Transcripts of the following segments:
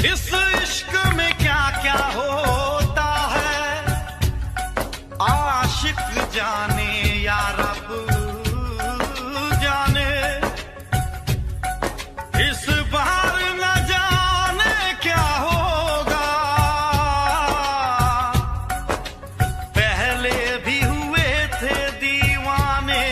इस इश्क में क्या क्या होता है, आशिक जाने या रब जाने। इस बार न जाने क्या होगा, पहले भी हुए थे दीवाने।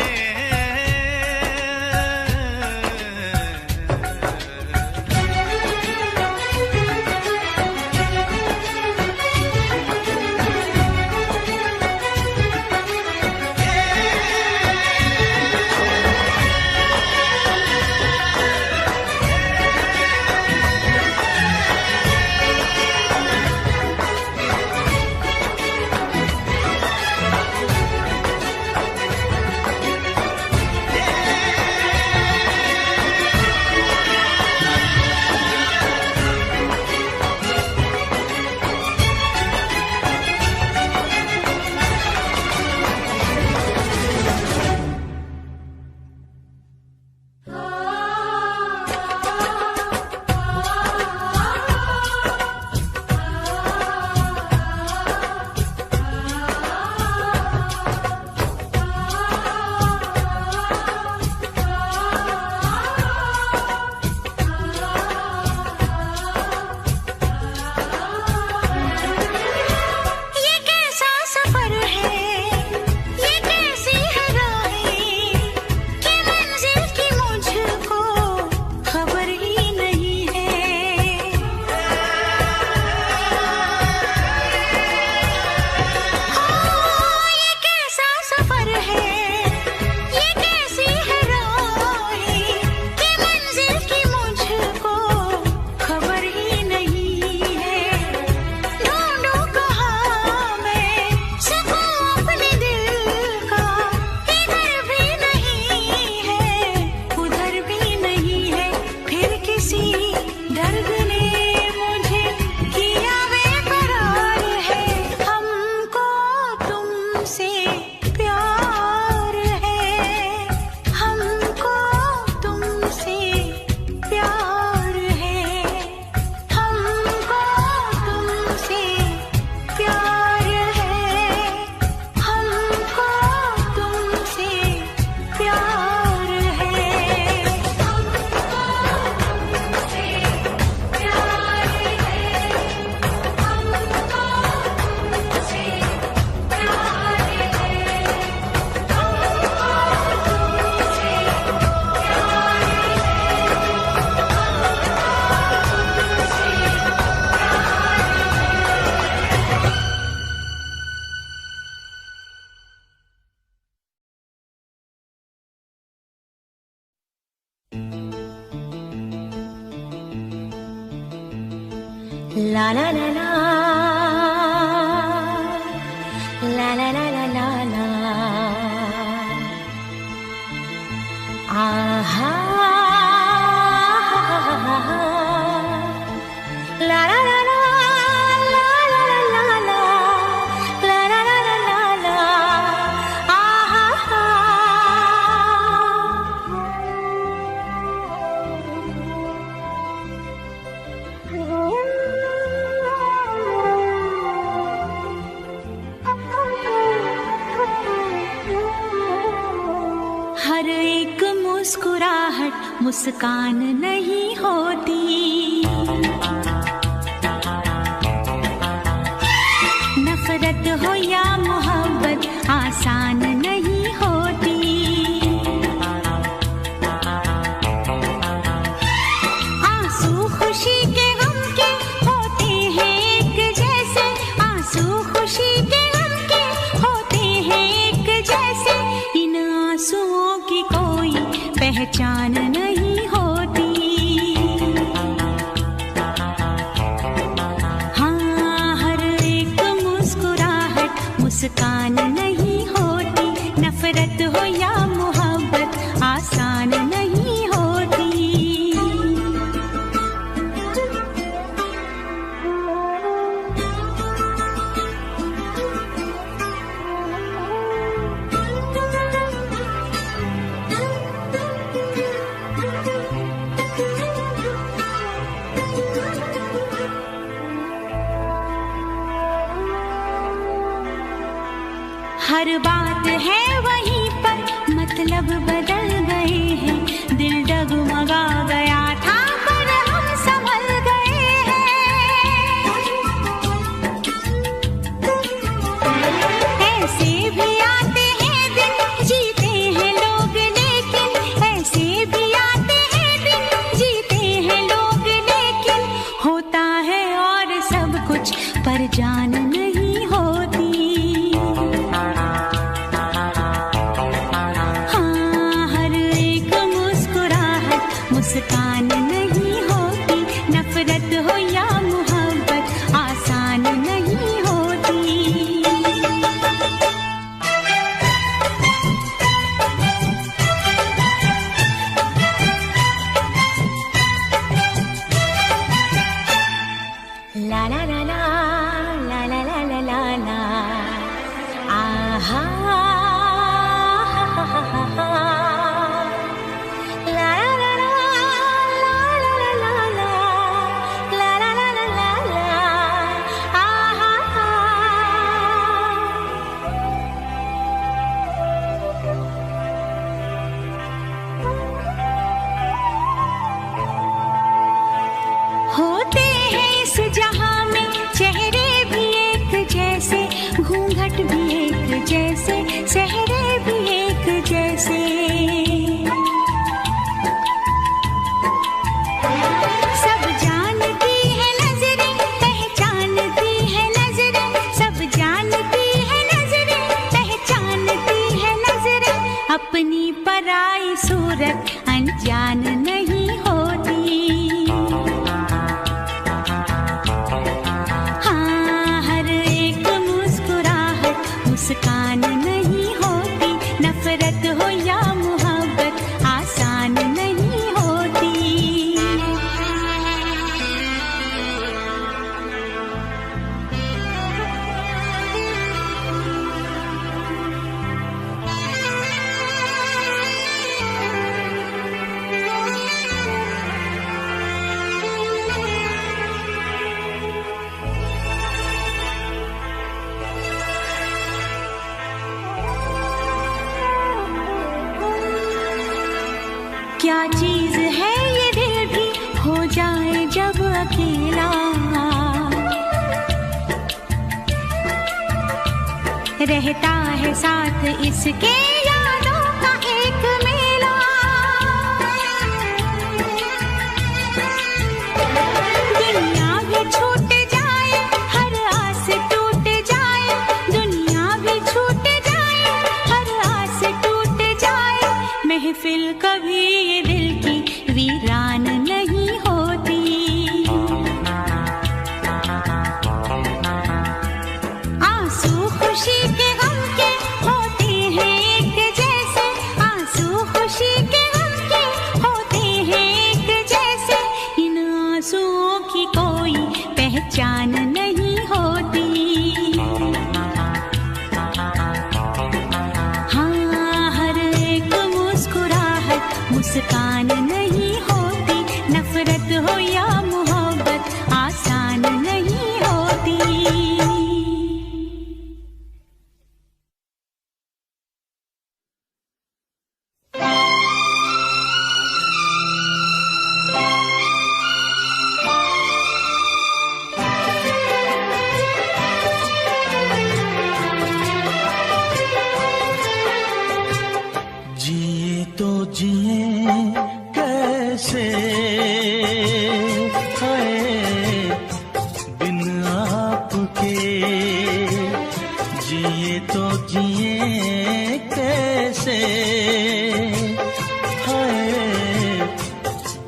La la la la la la la la la la aha la la la la la la la la la la la la la aha हर एक मुस्कुराहट मुस्कान नहीं होती, नफरत हो या मोहब्बत आसान नहीं होती। आंसू खुशी के गम के होते हैं एक जैसे, आंसू खुशी के गम के होते हैं एक जैसे। इन आंसुओं की कोई पहचान नहीं होती। हाँ, हर एक मुस्कुराहट हर बात है वहीं पर, मतलब बदल गए हैं। दिल डगमगा गया था पर हम संभल गए हैं। ऐसे भी आते हैं दिन, जीते हैं लोग लेकिन, ऐसे भी आते हैं दिन, जीते हैं लोग लेकिन, होता है और सब कुछ पर जान नहीं होती। हाँ, हर एक मुस्कुराहट मुस्कान नहीं होती, नफरत हो या मोहब्बत आसान नहीं होती। ला ला ला ला ला ला ला ला ला ला, आहा हा हा हा हा हा, ला ला ला ला ला ला ला ला, ला ला ला ला ला ला, आहा हा। होते हैं इस जहां में चेहरे भी एक जैसे, घूंघट भी एक जैसे, सेहरे भी एक जैसे। सब जानती है नजरें, पहचानती है नजरें, सब जानती है नजरें, पहचानती है नजरें, अपनी पराई सूरत अनजान नहीं होती। हाँ, हर एक मुस्कुराहट मुस्कान नहीं होती, नफरत हो या मोहब्बत आसान नहीं होती। क्या चीज है ये दिल भी हो जाए जब अकेला, रहता है साथ इसके यादों का एक मेला। दुनिया भी छूट जाए, हर आस टूट जाए, दुनिया भी छूट जाए, हर आस टूट जाए, महफिल कभी ये दिल की वीरान नहीं होती। आंसू खुशी के गम के होते हैं एक जैसे, आंसू खुशी के गम के होते हैं एक जैसे, इन आंसुओं की कोई पहचान नहीं होती। हाँ, हर एक मुस्कुराहट मुस्कान नहीं होती, नफरत हो या मोहब्बत आसान नहीं होती। जिए तो जिए कैसे, हाय बिन आपके, जिए तो जिए कैसे, हाय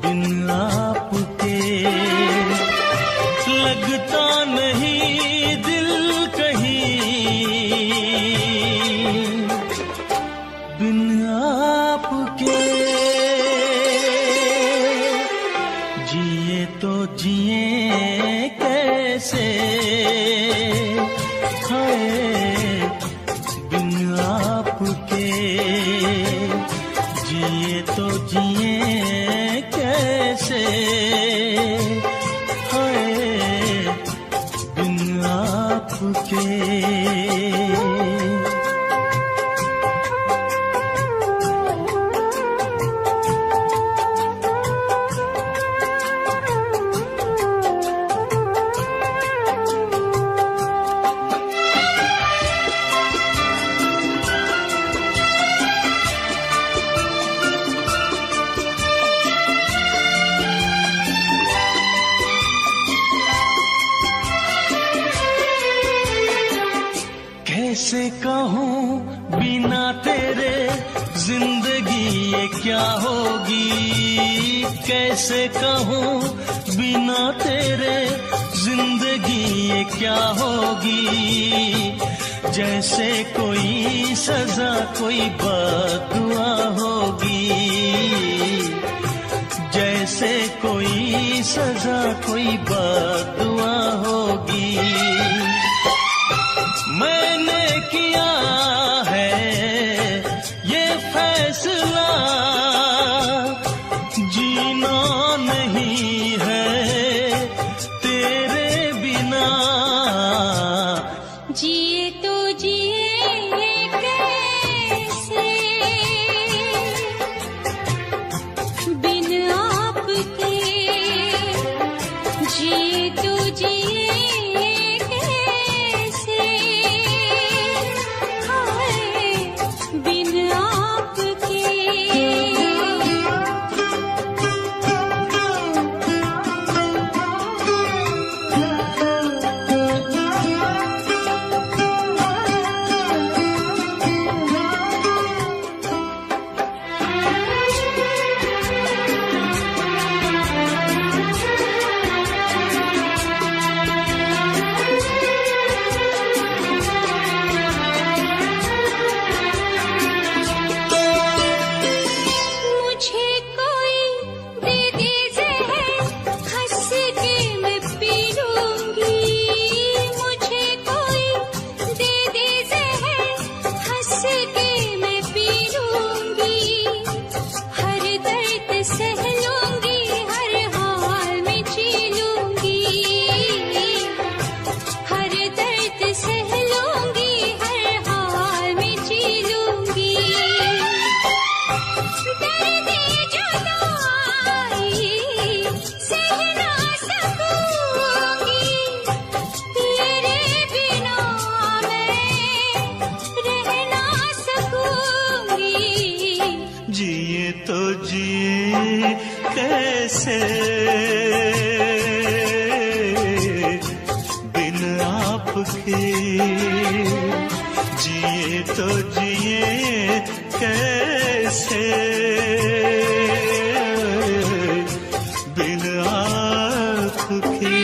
बिन आपके, लगता नहीं दिल कहीं बिन आपके। जिए तो जिए कैसे, हाय बिन आपके, जिए तो जिए कैसे, हाय बिन आपके। कैसे कहूँ बिना तेरे जिंदगी ये क्या होगी, कैसे कहूँ बिना तेरे जिंदगी ये क्या होगी। जैसे कोई सजा कोई बददुआ होगी, जैसे कोई सजा कोई बददुआ होगी। मैंने किया है ये फैसला, जीना नहीं है तेरे बिना। जिए तो जिए कैसे बिन आपके, जिए तो जिए कैसे हाय बिन आपके। मुझे कोई दे दे ज़हर, हंस के मैं पी लूंगी। मुझे कोई दे दे ज़हर, हंस के मैं पी लूंगी। हर दर्द सह लूंगी, हर हाल में जी लूंगी। हर दर्द सह लूंगी, हर हाल में जी लूंगी। दर्द जुदाई सह ना सकूंगी, तेरे बिना मैं रह ना सकूंगी। जिए तो जिए कैसे बिन आपके, जिए तो जिए कैसे बिन आपके।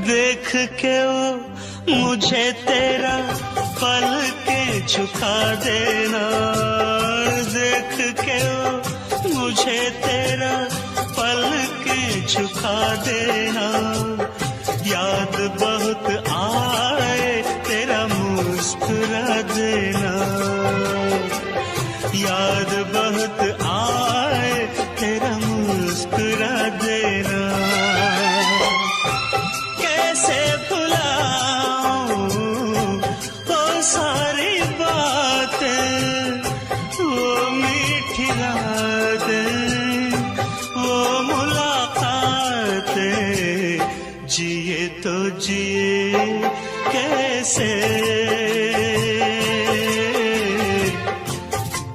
देख के वो मुझे तेरा पल के झुका देना, देख के वो मुझे तेरा पल के झुका देना। याद बहुत आए तेरा मुस्कुरा देना, याद बहुत आए तेरा मुस्कुरा देना। कैसे भुलाऊं वो सारी बातें, वो मीठी रातें, वो मुलाकातें। जिए तो जिए कैसे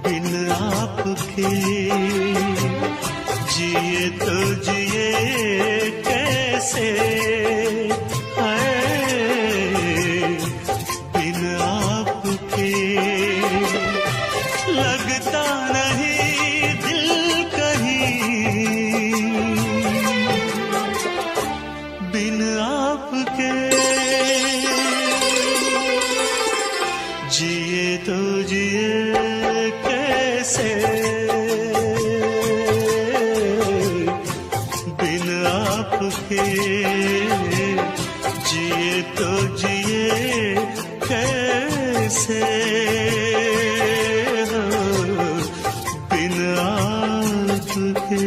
बिन आपके, जिए तो जिए कैसे बिन आपके। लगता नहीं दिल कहीं बिन आपके, जिए तो जिए कैसे बिन आपके, जिए तो जिए कैसे बिन आपके।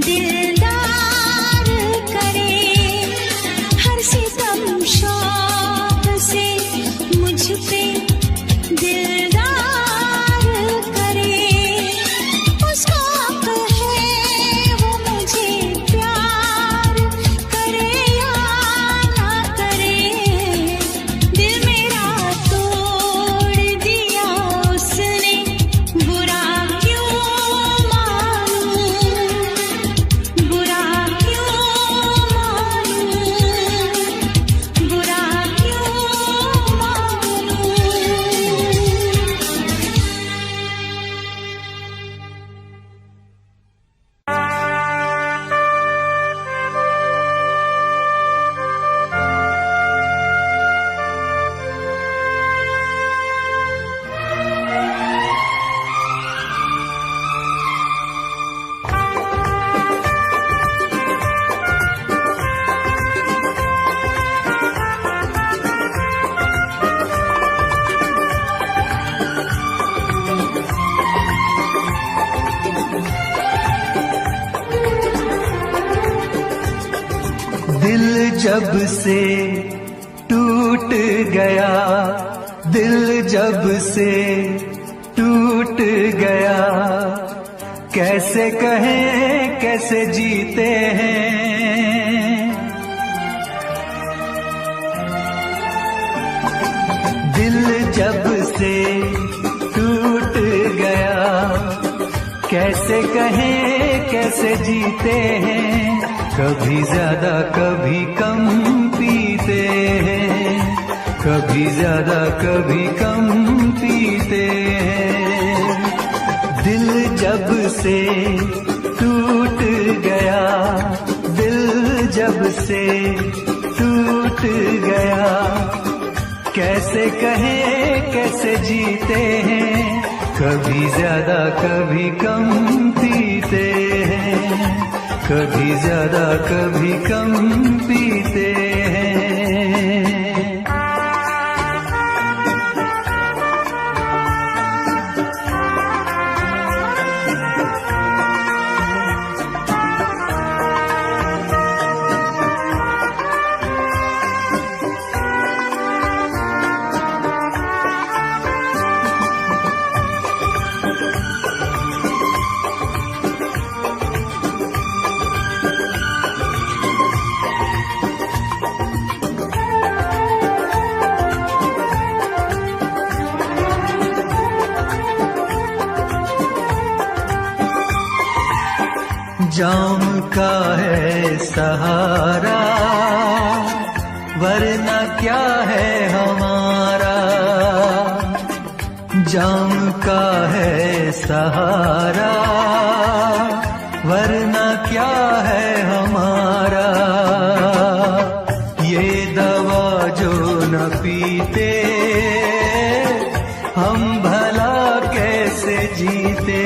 दिलदार करे, हर सितम शौक से मुझ पे दिलदार करे। उसका हक है वो मुझे प्यार करे या ना करे, दिल मेरा तोड़ दिया उसने, बुरा क्यों मानूं, बुरा क्यों मानूं, बुरा क्यों मानूं। दिल जब से टूट गया, दिल जब से टूट गया, कैसे कहें कैसे जीते हैं। दिल जब से टूट गया, कैसे कहें कैसे जीते हैं। कभी ज्यादा कभी कम पीते हैं, कभी ज्यादा कभी कम पीते हैं। दिल जब से टूट गया, दिल जब से टूट गया, कैसे कहें कैसे जीते हैं। कभी ज्यादा कभी कम पीते हैं, कभी ज्यादा कभी कम पीते हैं। जाम का है सहारा, वरना क्या है हमारा। जाम का है सहारा, वरना क्या है हमारा। ये दवा जो न पीते, हम भला कैसे जीते।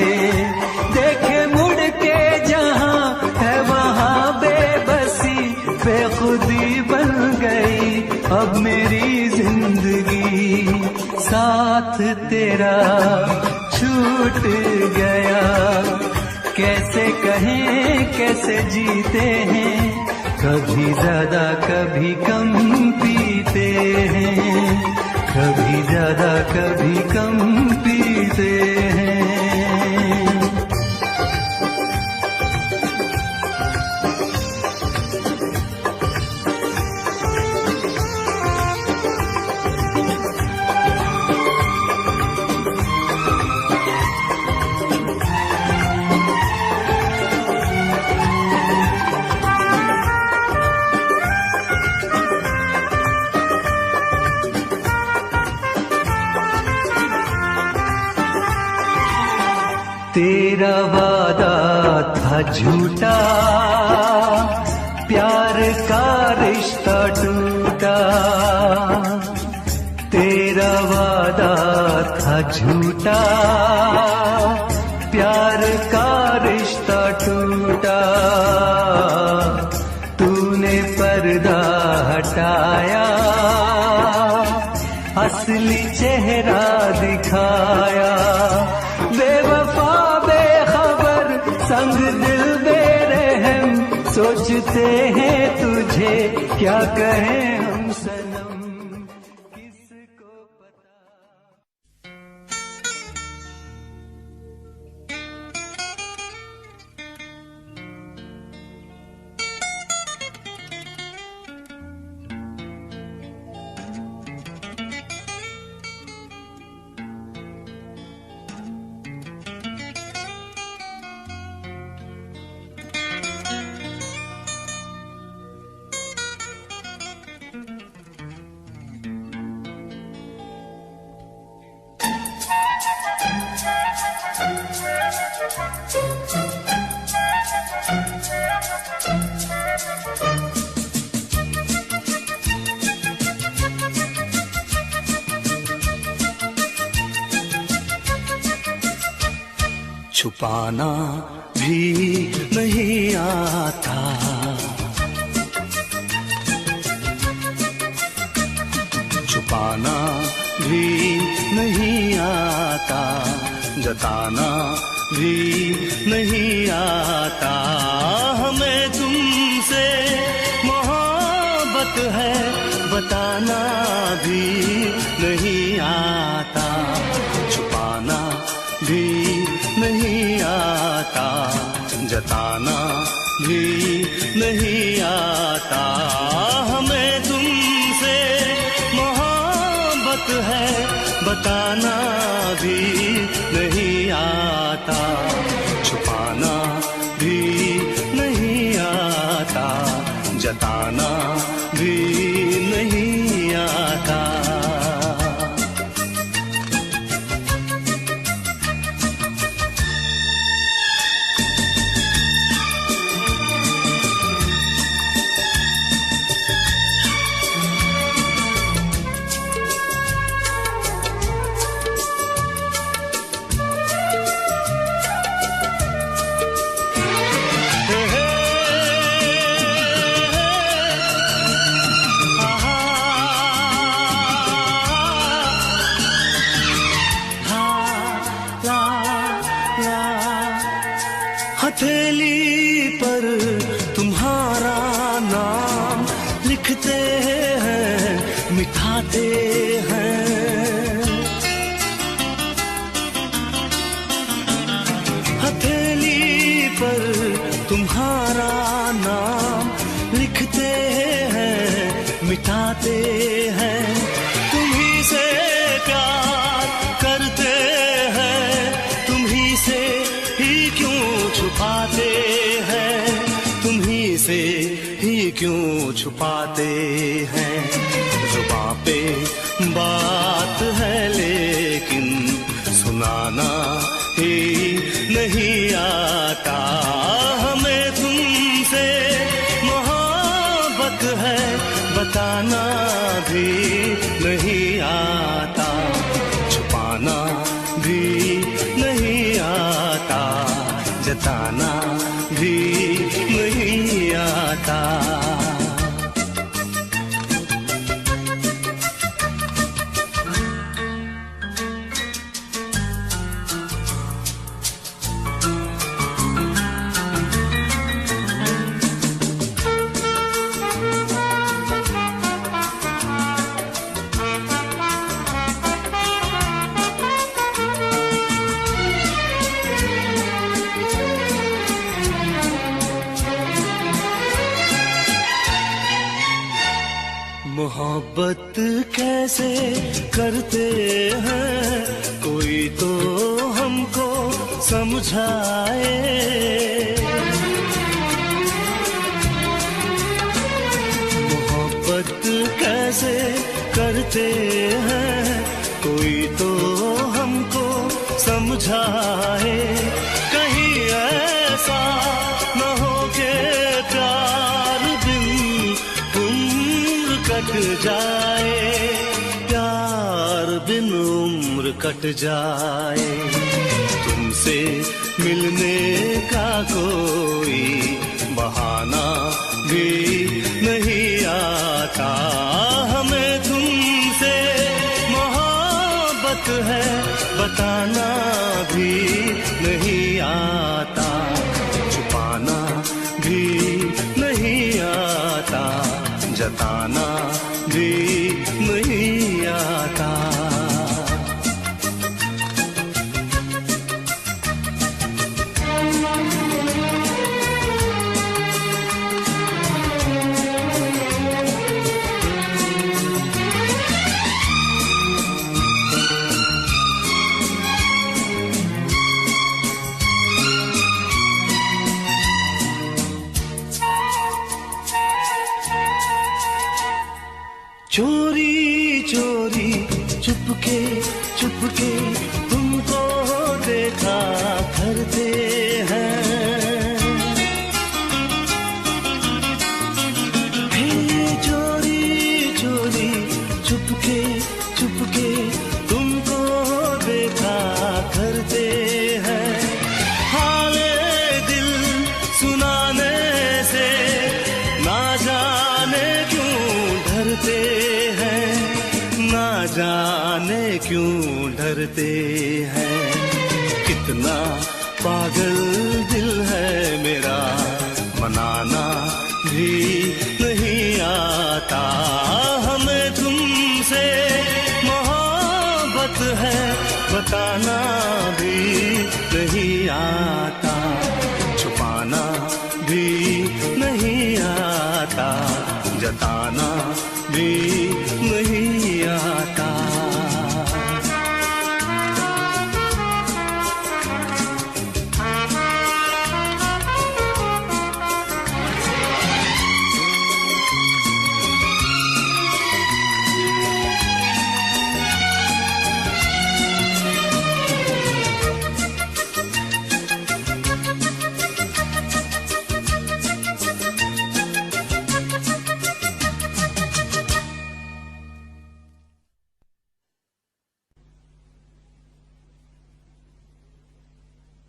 देखे मुड़ के जहां है वहां बेबसी, बेखुदी बन गई अब मेरी जिंदगी। साथ तेरा छूट गया, कैसे कहें कैसे जीते हैं। कभी ज्यादा कभी कम पीते हैं, कभी ज्यादा कभी कम पीते हैं। तेरा वादा था झूठा, प्यार का रिश्ता टूटा। तेरा वादा था झूठा, प्यार का रिश्ता टूटा। तूने पर्दा हटाया, असली चेहरा दिखाया। बेवफा बेखबर संग दिल दे रे हम सोचते हैं तुझे क्या कहें हम सनम किसको पता। छुपाना भी नहीं आता, छुपाना भी नहीं आता, जताना भी नहीं आता। हमें तुमसे मोहब्बत है बताना भी नहीं आता, छुपाना भी नहीं आता, जताना भी नहीं आता। हमें तुमसे मोहब्बत है बताना भी नहीं आता, छुपाना भी नहीं आता, जताना भी नहीं आता। हथेली पर तुम्हारा नाम लिखते हैं, मिठाते हैं। हथेली पर तुम्हारा नाम लिखते हैं, मिटाते हैं। तुम्ही से प्यार करते हैं, तुम्ही से ही क्यों छुपाते हैं, तुम्ही से ही क्यों छुपाते हैं। जुबां पे बात है लेकिन सुनाना ही नहीं आता। हमें तुमसे मोहब्बत है बताना भी नहीं आता, छुपाना भी नहीं आता, जताना भी नहीं आता। मोहब्बत कैसे करते हैं कोई तो हमको समझाए। मोहब्बत कैसे करते हैं कोई तो हमको समझाए। कहीं ऐसा न हो के प्यार बिन कट जाए, प्यार बिन उम्र कट जाए। तुमसे मिलने का कोई बहाना भी नहीं आता। हमें तुमसे मोहब्बत है बताना भी नहीं आता, छुपाना भी जताना भी नहीं आता। चोरी चोरी चुपके चुपके तुमको देखा करते हैं, फिर चोरी चोरी चुपके चुपके तुमको देखा करते हैं। हाले दिल सुनाने से ना जाने क्यों डरते हैं, ना जाने क्यों डरते हैं। कितना पागल दिल है मेरा, मनाना भी नहीं आता। हमें तुमसे मोहब्बत है, बताना भी नहीं आता। छुपाना भी नहीं आता, जताना भी नहीं आता।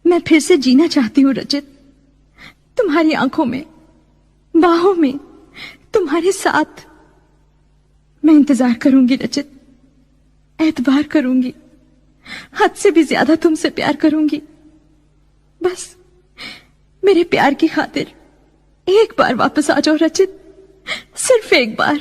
मैं फिर से जीना चाहती हूँ रचित, तुम्हारी आंखों में, बाहों में, तुम्हारे साथ। मैं इंतजार करूंगी रचित, एतबार करूंगी, हद से भी ज्यादा तुमसे प्यार करूंगी। बस मेरे प्यार की खातिर एक बार वापस आ जाओ रचित, सिर्फ एक बार।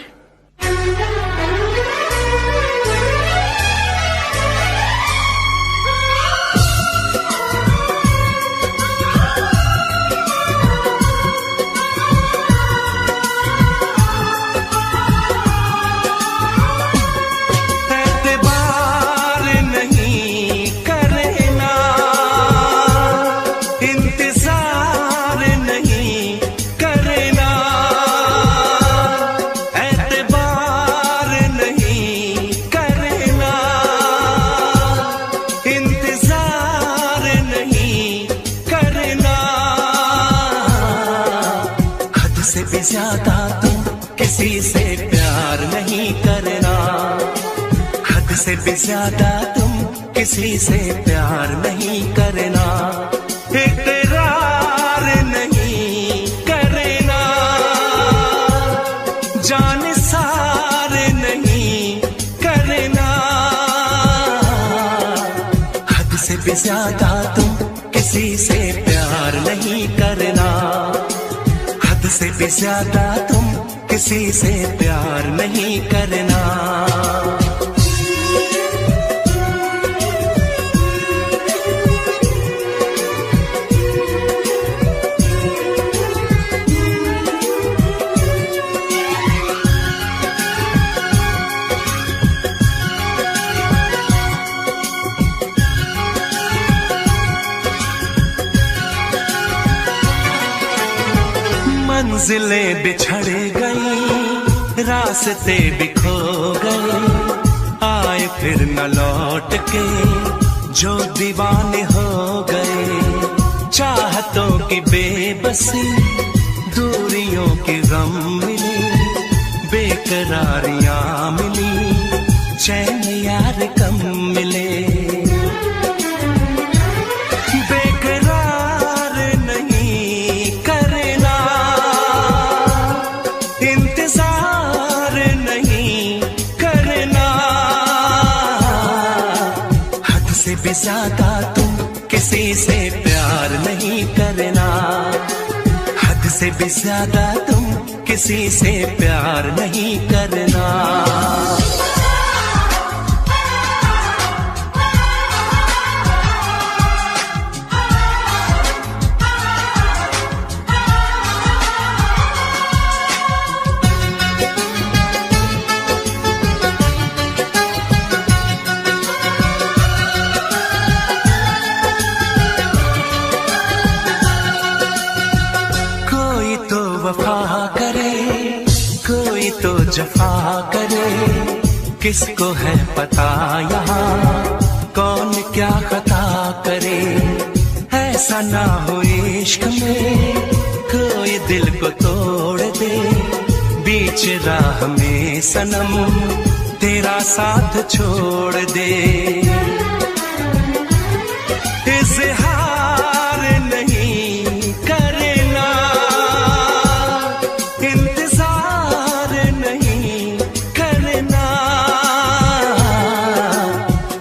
ज्यादा तुम किसी से प्यार नहीं करना, हद से भी ज्यादा तुम किसी से प्यार नहीं करना। इकरार नहीं करना, जान सार नहीं करना। हद से भी ज्यादा तुम किसी से प्यार नहीं करना, हद से भी ज्यादा तुम किसी से प्यार नहीं करना। मंजिलें बिछड़ गई, रास्ते बिखो गए, आए फिर न लौट के जो दीवाने हो गए। चाहतों की बेबसी, दूरियों के गम मिली, बेकरारियां मिली, चैन यार कम मिले। ज्यादा तुम किसी से प्यार नहीं करना, हद से भी ज्यादा तुम किसी से प्यार नहीं करना। जफा करे किसको है पता यहाँ कौन क्या खता करे। ऐसा ना हो इश्क में कोई दिल को तोड़ दे, बीच राह में सनम तेरा साथ छोड़ दे। इज़हार नहीं करना, इंतजार नहीं करना,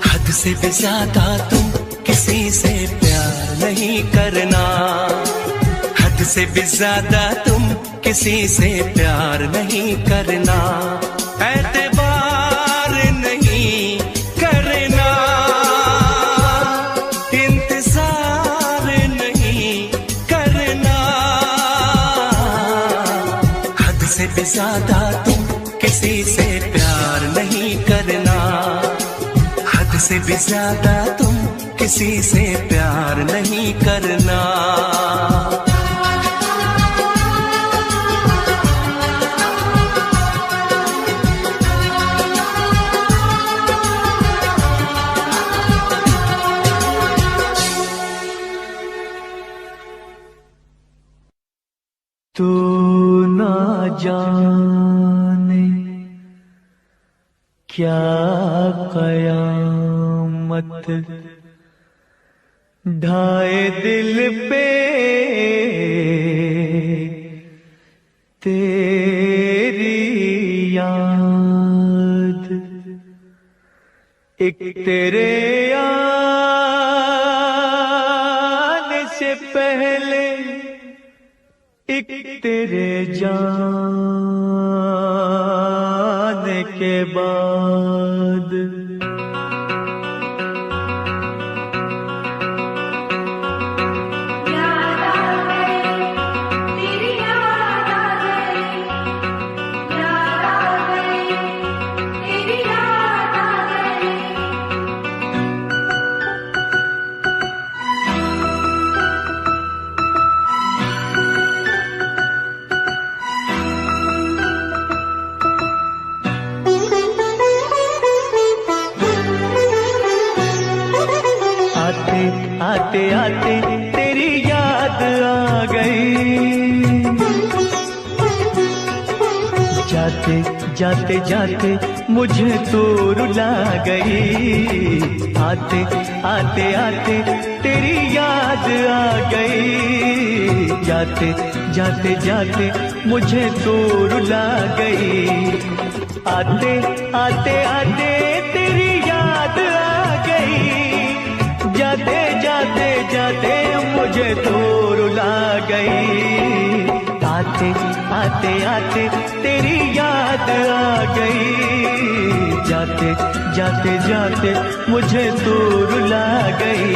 हद से भी ज्यादा तुम किसी से प्यार नहीं करना। हद से भी ज्यादा तुम किसी से प्यार नहीं करना। एतबार नहीं करना, इंतजार नहीं करना, हद से भी ज्यादा तुम किसी से प्यार नहीं करना। हद से भी ज्यादा तुम किसी से प्यार नहीं करना। तू ना जाने क्या कयामत ढाए दिल पे तेरी याद। एक तेरे आने से पहले एक तेरे जाने के बाद। आते आते तेरी याद आ गई, जाते जाते जाते मुझे तो रुला गई। आते आते आते तेरी याद आ गई, जाते जाते जाते मुझे तो रुला गई। आते आते आते तेरी याद आ गई, जाते जाते जाते मुझे तो रुला गई। आते आते आते तेरी याद आ गई, जाते जाते जाते मुझे तो रुला गई।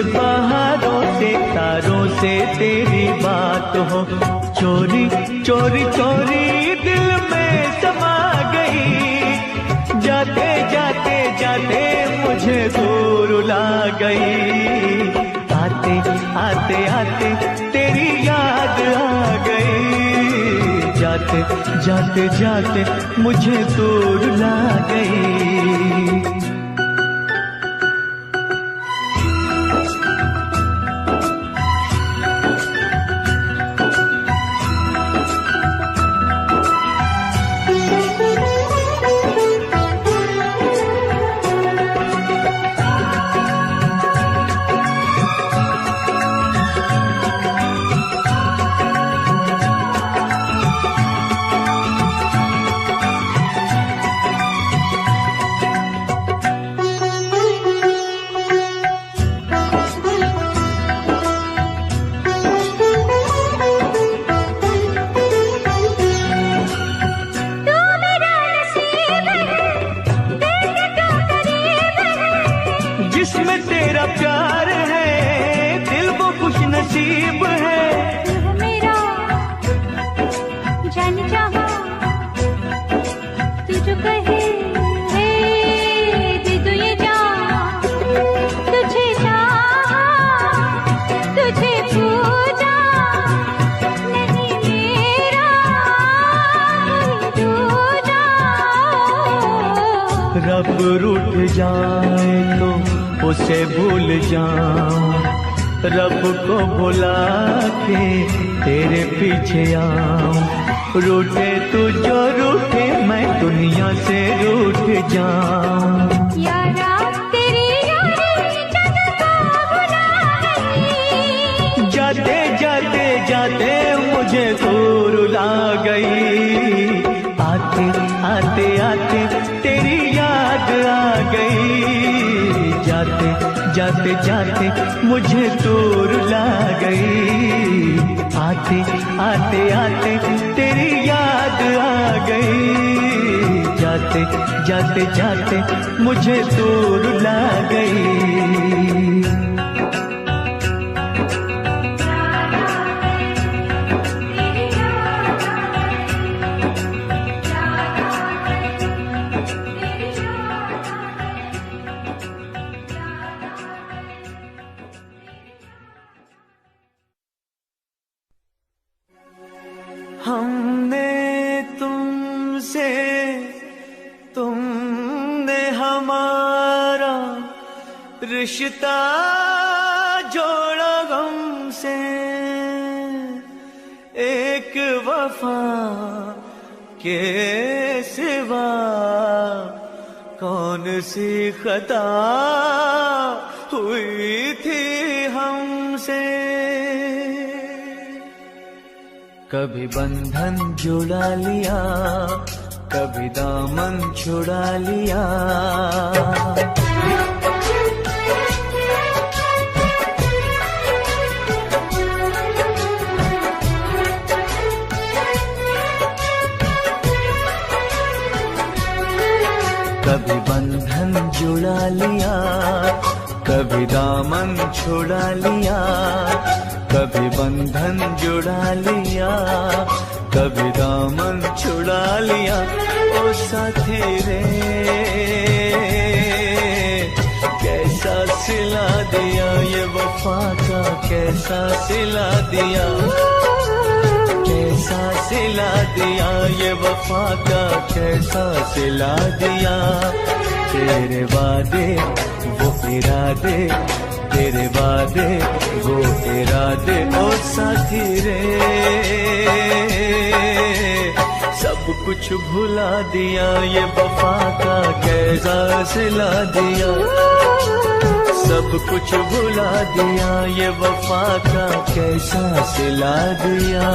बहारों से तारों से तेरी बात हो, चोरी चोरी चोरी दिल में समा गई। जाते जाते जाते मुझे दूर ला गई। आते आते आते तेरी याद आ गई। जाते जाते जाते मुझे दूर ला गई। जिसमें तेरा प्यार है दिल वो खुश नसीब है। तू मेरा जान चाहा तू जो कहे दे दो ये जान। तुझे चाहा तुझे पूजा नहीं मेरा कोई दूजा। रब रूठ जाए तो उसे भूल जाऊं, रब को भुला के तेरे पीछे आऊं। रूठे तू जो रूठे मैं दुनिया से रूठ जाऊं। यारा तेरी यारी जग को भुला गई। जाते जाते जाते मुझे दूर ला गई। आते आते आते तेरी याद आ गई। जाते जाते जाते मुझे दूर ला गई। आते आते आते तेरी याद आ गई। जाते जाते जाते मुझे दूर ला गई। हमने तुमसे तुमने हमारा रिश्ता जोड़ा गम से। एक वफा के सिवा कौन सी खता हुई थी हमसे। कभी बंधन जुड़ा लिया कभी दामन छुड़ा लिया। कभी बंधन जुड़ा लिया कभी दामन छुड़ा लिया। कभी बंधन जुड़ा लिया कभी दामन छुड़ा लिया। ओ साथी रे कैसा सिला दिया ये वफा का कैसा सिला दिया। कैसा सिला दिया ये वफा का कैसा सिला दिया। तेरे वादे वो इरादे तेरे वादे वो इरादे। ओ साथी रे सब कुछ भुला दिया ये वफा का कैसा सिला दिया। सब कुछ भुला दिया ये वफा का कैसा सिला दिया।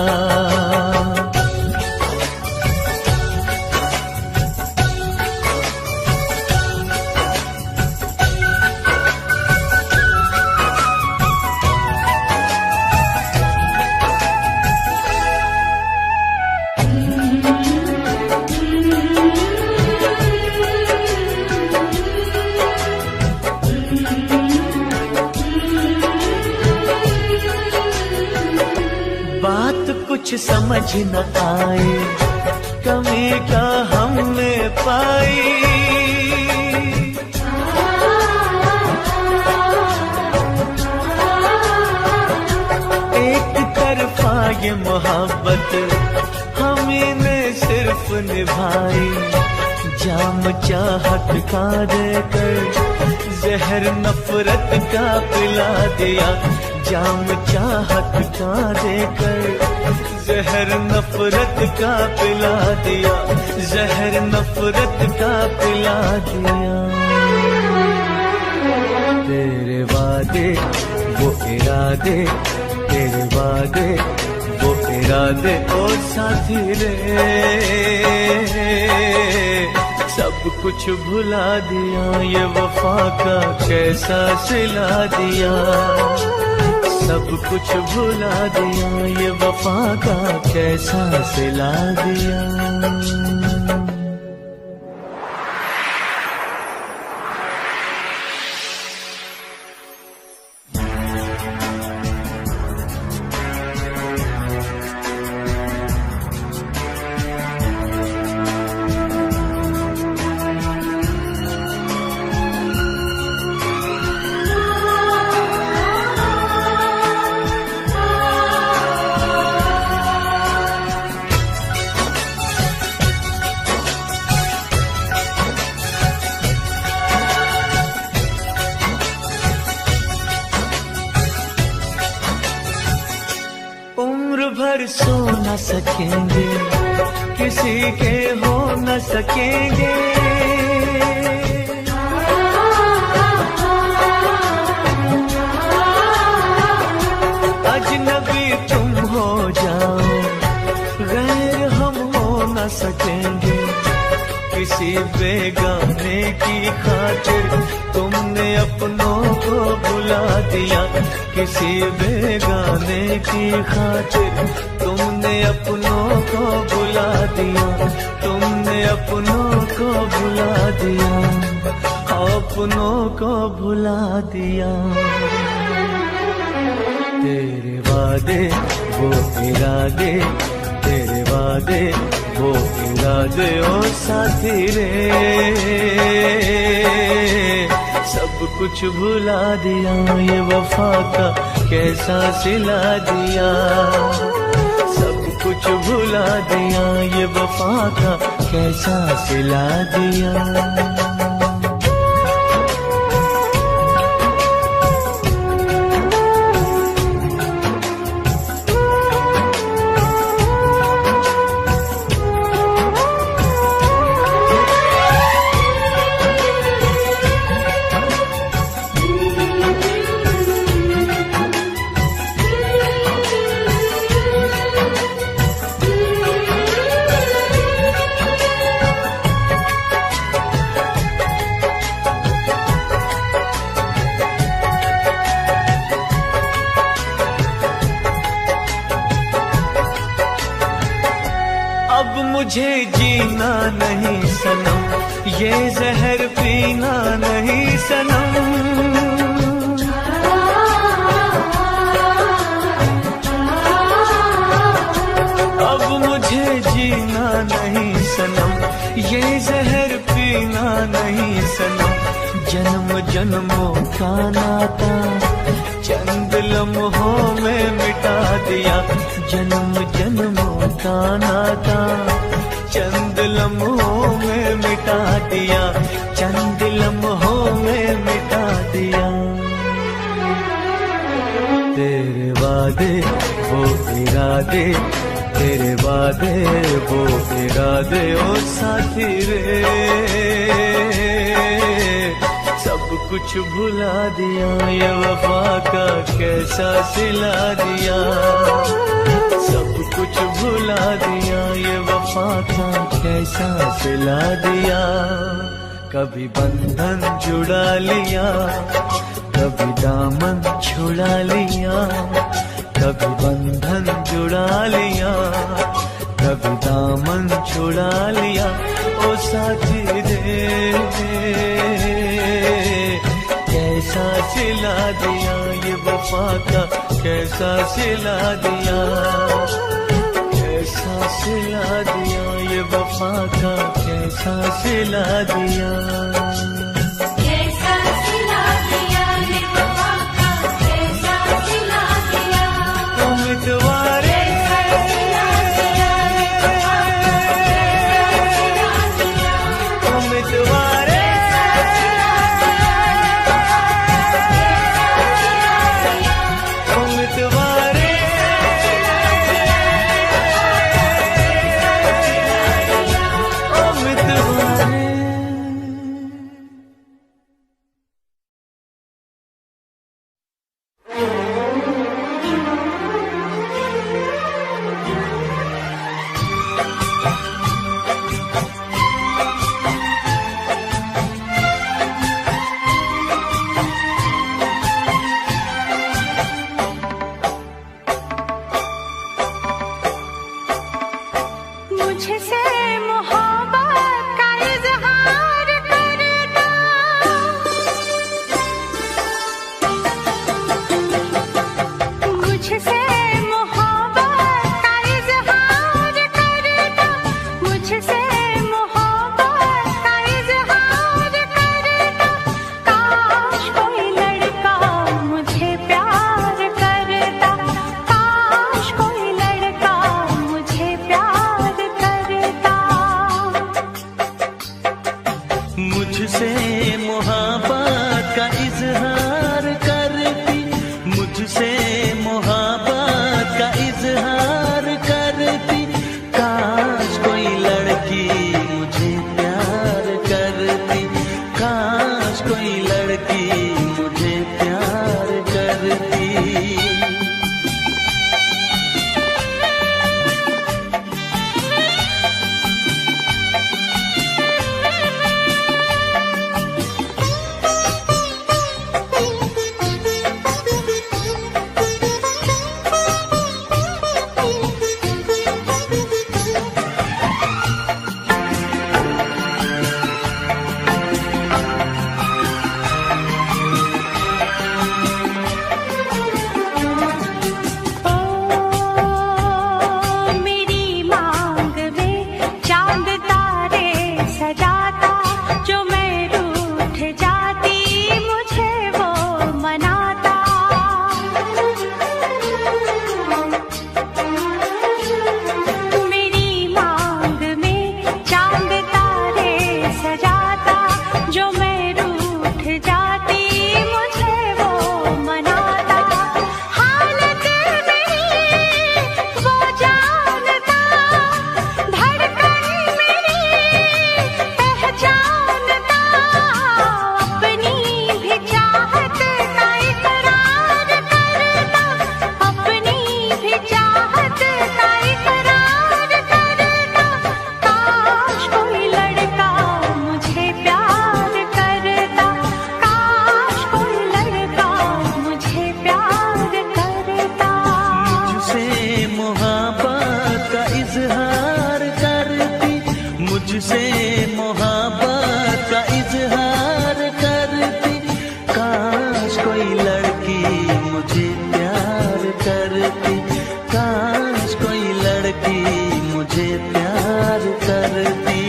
कुछ समझ न आए, कमी क्या हमने पाई। एक तरफा ये मोहब्बत हमें ने सिर्फ निभाई, जाम चाहत का देकर जहर नफरत का पिला दिया, जाम चाहत का देकर जहर नफरत का पिला दिया, जहर नफरत का पिला दिया। तेरे वादे वो इरादे, तेरे वादे वो इरादे ओ साथी रे, सब कुछ भुला दिया, ये वफा का कैसा सिला दिया। सब कुछ भुला दिया, ये वफा का कैसा सिला दिया। भर सो न सकेंगे, किसी के हो न सकेंगे। अजनबी तुम हो जाओ, गैर हम हो न सकेंगे। किसी बेगाने की खातिर तुमने अपनों को बुला दिया, किसी बेगाने की खातिर तुमने अपनों को बुला दिया, तुमने अपनों को बुला दिया, अपनों को भुला दिया। तेरे वादे वो इरादे, तेरे वादे वो इरादे ओ साथी रे, सब कुछ भुला दिया, ये वफा का कैसा सिला दिया। सब कुछ भुला दिया, ये वफा का कैसा सिला दिया। अब मुझे जीना नहीं सनम, ये जहर पीना नहीं सनम। अब मुझे जीना नहीं सनम, ये जहर पीना नहीं सनम। जन्म जन्मों का नाता चंद लम्हों में मिटा दिया, जन्म जन्मों का नाता चंद लम्हों में मिटा दिया, चंद लम्हों में मिटा दिया। तेरे वादे वो इरादे, तेरे वादे वो इरादे ओ साथी रे, सब कुछ भुला दिया, ये वफा का कैसा सिला दिया। सब कुछ भुला दिया, ये वफा का कैसा सिला दिया। कभी बंधन जुड़ा लिया, कभी दामन छुड़ा लिया, कभी बंधन जुड़ा लिया, कभी दामन छुड़ा लिया। ओ साथी रे कैसा सिला दिया, ये वफा का कैसा सिला दिया। सिला दिया, ये वफा का कैसा सिला दिया, कैसा सिला दिया, ये वफा का कैसा सिला दिया, उम्मीदवारे उम्मीदवारे उम्मीदवारे मुझसे मोहब्बत का इजहार करना, मुझसे मोहब्बत का इजहार करना, मुझसे मोहब्बत का इजहार करना, काश कोई लड़का मुझे प्यार करता, काश कोई लड़का मुझे प्यार करता, मुझसे मोहब्बत का इजहार करती, मुझसे मोहब्बत का इजहार करती, काश कोई लड़की मुझे प्यार करती, काश कोई लड़की मुझे प्यार करती। मेरी मांग में चांद तारे सजाता, जो मैं रूठ जाती मुझे वो मनाता, मेरी मांग में चांद तारे सजाता, जो मैं रूठ जाती मुझे वो मनाता, हालत मेरी वो जानता, धड़कन मेरी पहचानता, अपनी भी चाहत का इकरार करता, अपनी भी चाहत का इकरार करता, काश कोई लड़का मुझे प्यार करता, काश कोई लड़का मुझे प्यार करता, मुझसे मोहब्बत का इजहार करती, मुझसे मोहब्बत का इजहार करती, काश कोई लड़की मुझे प्यार करती, काश कोई लड़की मुझे प्यार करती।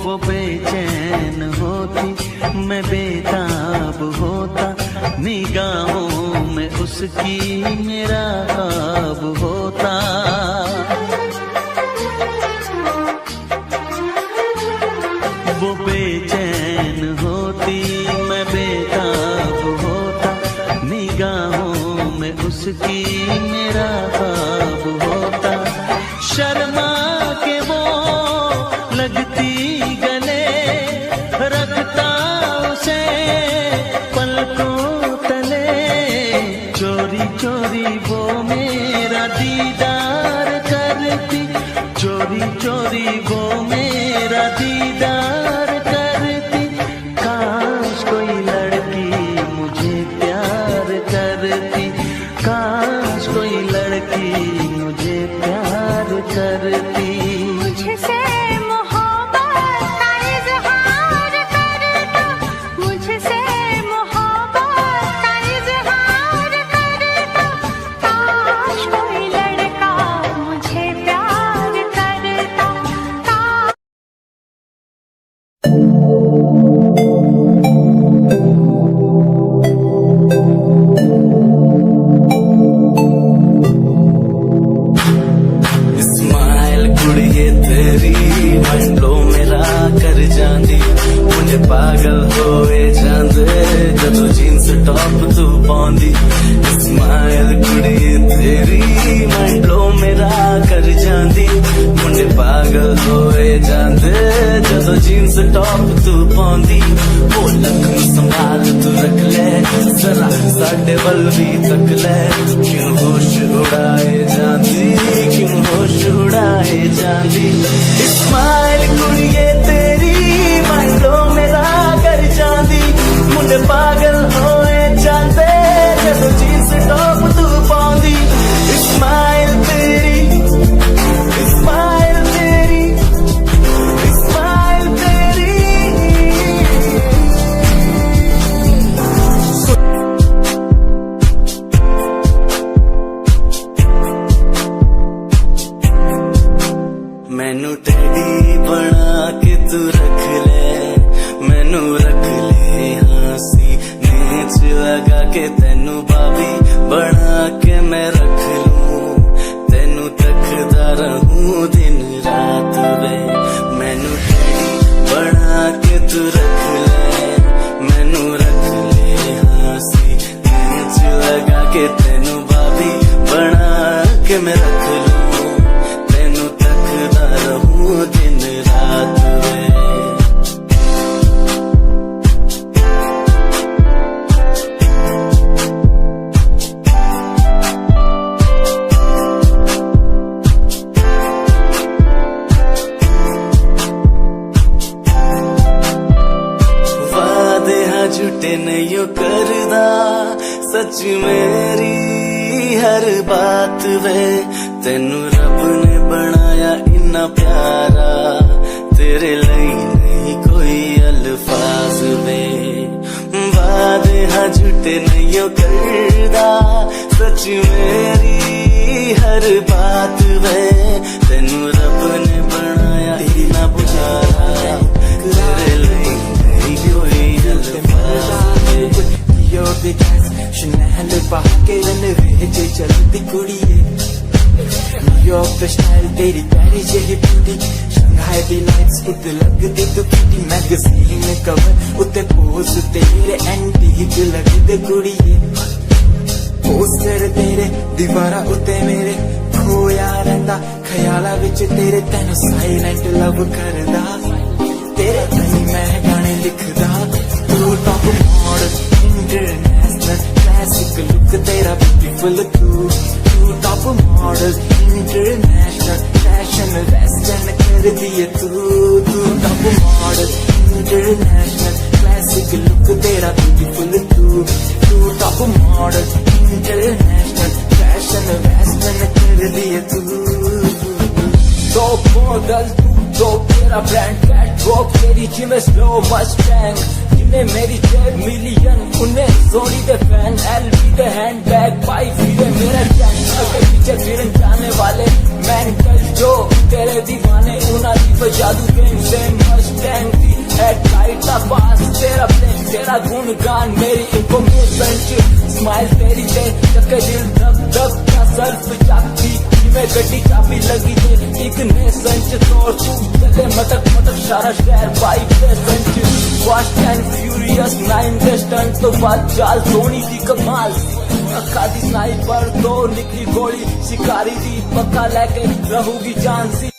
वो बेचैन होती, मैं बेताब होता, निगाहों में उसकी मेरा ख्वाब होता, वो बेचैन होती, मैं बेताब होता, निगाहों में उसकी मेरा ख्वाब होता, शर्मा के वो लगती गले, रखता उसे पलकों तले, चोरी चोरी वो मेरा दीदार करती, चोरी चोरी वो मेरा दीदार करती। काश कोई लड़की मुझे प्यार करती, काश कोई लड़की मुझे प्यार करती। मुझसे मोहब्बत का इज़हार करता, मुझसे मोहब्बत का इज़हार करता। काश कोई लड़का मुझे प्यार करता। स्माइल कुड़िए तेरी मंडलो मेरा कर जांदी, मुझे पागल होए जांदे जदों जीन्स टॉप तू पाउंदी। स्माइल कुड़िए तेरी मंडलो मेरा कर जांदी, मुझे पागल होए जांदे जदों जीन्स टॉप तू पाउंदी। ओ लख संभाल तू रख ले, जरा साडे वल भी तक ले। क्यों होश उड़ाए जांदी, क्यों होश उड़ाए जांदी। स्माइल कुड़िए तेरी मंडलो मेरा कर जांदी, मुंडे पागल होए जांदे जदों जीन्स टॉप तू पाउंदी। स्माइल तेरी, स्माइल तेरी, स्माइल तेरी। मैनू टेडी बना के तू रख ले, मैनू रख ले हंसी नेच लगा के। तेनू भाभी बना के मैं रख लूं, तेनू तकदा रहूं दिन रात वे। मैनू टेडी बना के तू रख ले, मैनू रख ले हंसी नेच लगा के। तेनू भाभी बना के मैं रख लूं, तेनू तकदा रहूं दिन रात वे। वादे हाँ झूठे नहीं करदा, सच मेरी हर बात वे। तेनू रब ने बनाया इन्ना प्यारा, तेरे लिए नहीं कोई अल्फाज वे। वादे हाँ झूठे नहीं करदा, सच मेरी हर बात वे। तेनू रब ने बनाया इन्ना प्यारा, तेरे लिए नहीं कोई अल्फाज वे। You're the gas, Chanel बाके रन भेजे चलती कुड़िए। न्यूयॉर्क पे स्टाइल तेरी पेरिस यही ब्यूटी, शंघाई दी लाइट्स उत लगदी तो पिटी। मैगजीन कवर उते पोज तेरे एंटीक लगदे कुड़िए। पोस्टर तेरे दीवारा उते मेरे खोया रहिंदा, ख्याला विच तेरे तेनू साइलेंट लव करदा। तेरे लिए मैं गाने लिखदा, तू top model international classic look तेरा ब्यूटीफुल। तू top model international fashion western कर दिए तू। Top model international classic look तेरा ब्यूटीफुल। तू top model international fashion western कर दिए तू। दो मॉडल तो तेरा ब्रांड कैट वॉक तेरी जिमें स्लो मस्टैंग, जिन्हें मेरी 10 मिलियन उन्हें सोनी दे फैन। एलवी दे हैंडबैग पाई फिरे मेरा गैंग, आगे पीछे फिरन जाने वाले मेंटल जो तेरे दीवाने। उना दी जादू गेम से मस्टैंग दी हेडलाइट का पास तेरा प्लेन, तेरा गुणगान मेरी इंफॉर्मेशन। स्माइल तेरी दे चक्के दिल धक धक का सर्फ जाती, में गड्डी चाबी लगी दे एक ने संच तोड़। तू चले मटक मटक सारा शहर बाइक पे संच। फास्ट एंड फ्यूरियस 9 के स्टंट तो बात चाल सोनी थी कमाल। अखा दी स्नाइपर तो निकली गोली, शिकारी दी पक्का लेके रहूगी जान सी।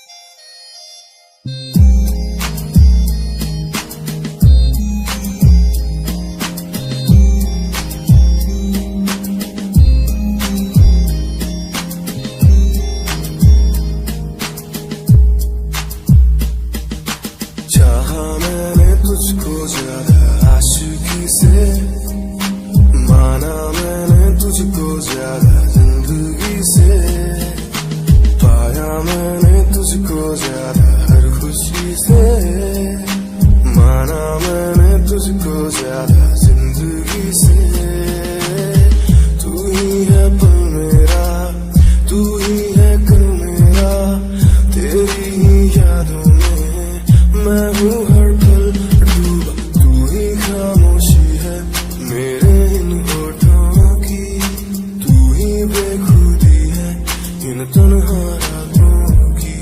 तू ही है कल मेरा, तेरी ही यादों में मैं हूँ हर पल डूबा। तू ही खामोशी है मेरे इन होठों की, तू ही बेखुदी है इन तन्हा रातों की।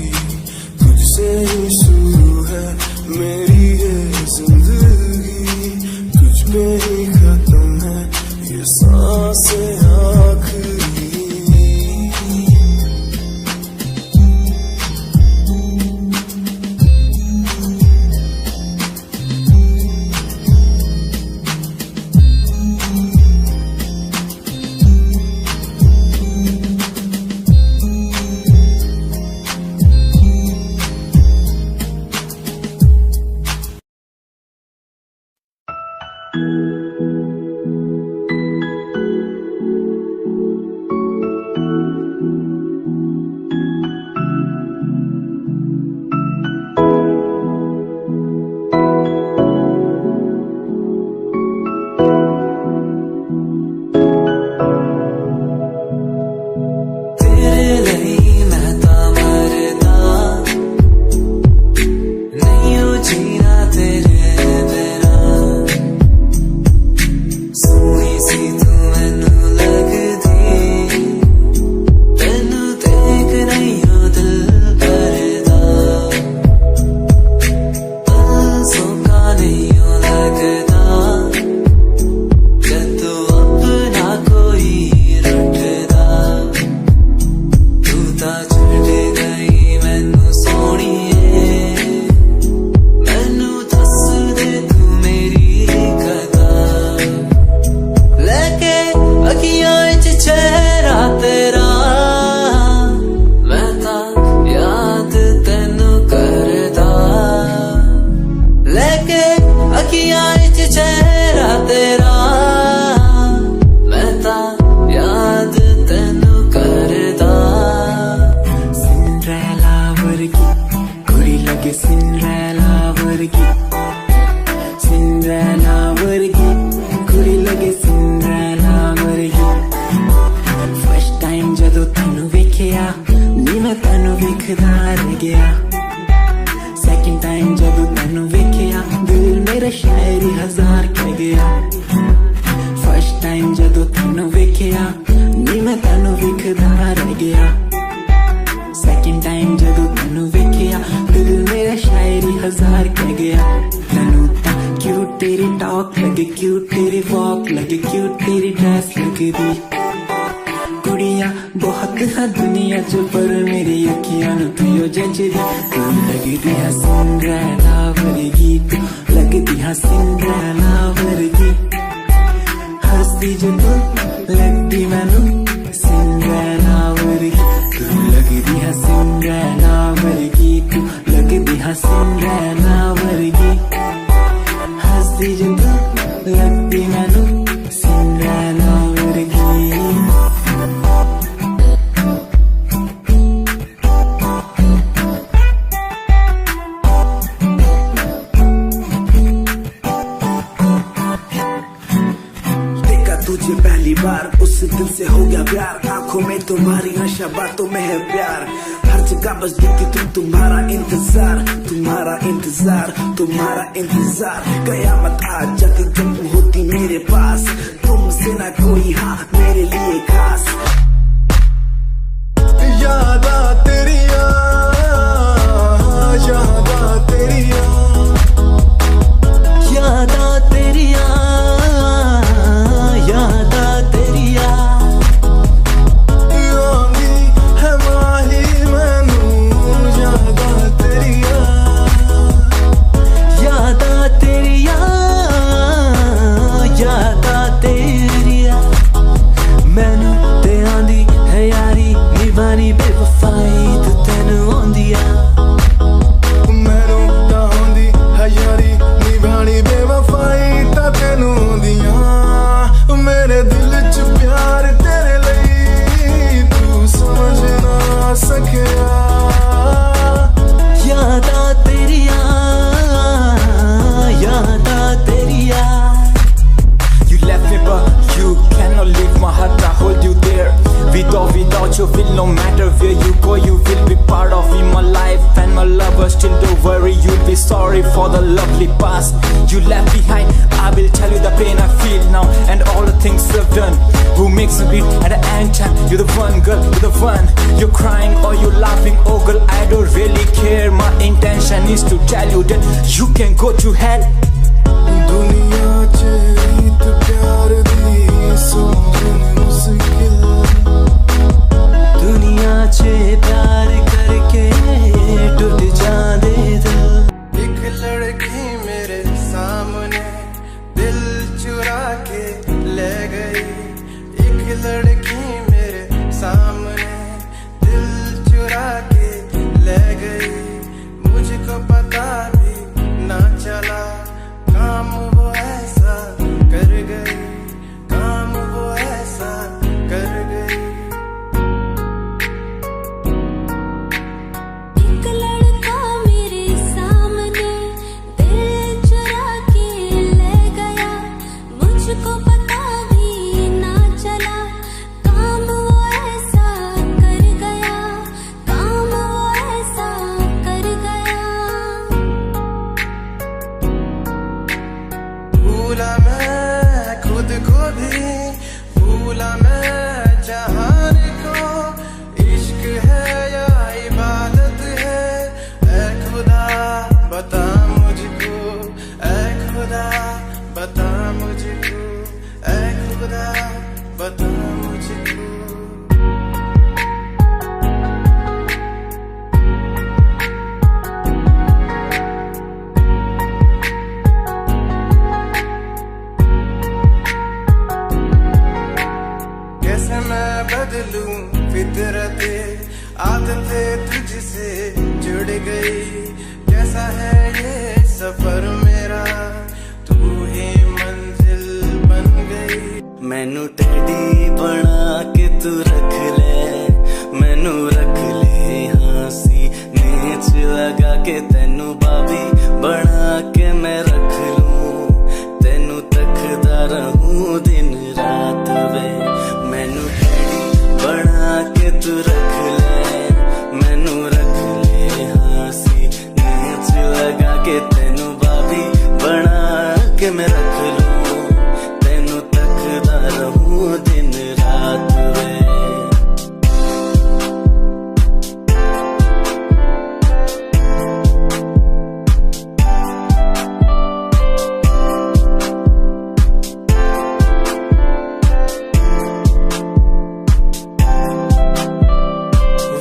तुझसे ही शुरू है मेरी ये जिंदगी, तुझ पे ही खत्म है ये सांसें आखिरी। मैनू ते matter where you go, you will be part of me. My life and my lover, still don't worry, you'll be sorry for the lovely past you left behind. I will tell you the pain I feel now and all the things I've done. Who makes me bleed at the end time? You're the one, girl, you're the one. You're crying or you're laughing, oh girl, I don't really care. My intention is to tell you that you can go to hell. दुनिया च रीत प्यार दी समझनी मुश्किल, दुनिया च प्यार करके टूट जांदे दिल। एक लड़की मेरे सामने दिल चुरा के ले गई, एक लड़की मेरे सामने दिल चुरा के ले गई। मुझको पता भी ना चला, काम वो ऐसा कर गई, काम वो ऐसा कर गई। एक लड़का मेरे सामने दिल चुरा के ले गया, मुझको पता भी ना चला, काम वो ऐसा कर गया, काम वो ऐसा कर गया। भूला मैं खुद को भी, भूला मैं जहान को, इश्क है या इबादत है, ऐ खुदा बता मुझको, ऐ खुदा बता मुझको, ऐ खुदा बता मुझको। कैसे मैं बदलूं फितरते, आदतें तुझसे जुड़ गई। कैसा है ये सफर मेरा, तू ही मंजिल बन गई। मैनू टेडी बना के तू रख ले, मैनू रख ले हाँसी नेच लगा के, तेनू बाबी बना के मैं रख लूं, तेनू तकदा रहूं दिन रात वे। मैनू टेडी बना के तू रख ले, मैनू रख ले हाँसी नेच लगा के, तेनू बाबी बना के मैं रख लूं, तेनू तकदा रहूं दिन रात वे।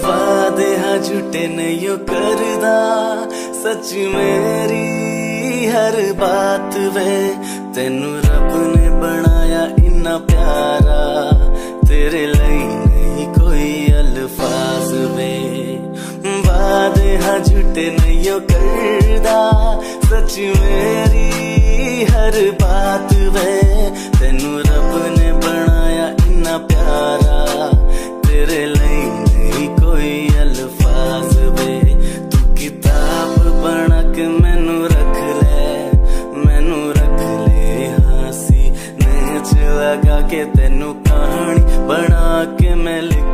वादे हाँ झूठे नहीं करदा, सच मेरी हर बात वे। तेनू रब ने बनाया इन्ना प्यारा, तेरे लिए नहीं कोई अल्फाज वे। वादे हाँ झूठे नहीं करदा, सच मेरी हर बात वे। तेनू रब ने बनाया इन्ना प्यारा, तेरे लिए नहीं कोई अल्फाज वे। तू किताब बना के मैनू रख ले, मैनू रख ले हाँसी नेच लगा के, तेनू कहानी बना के मैं लिख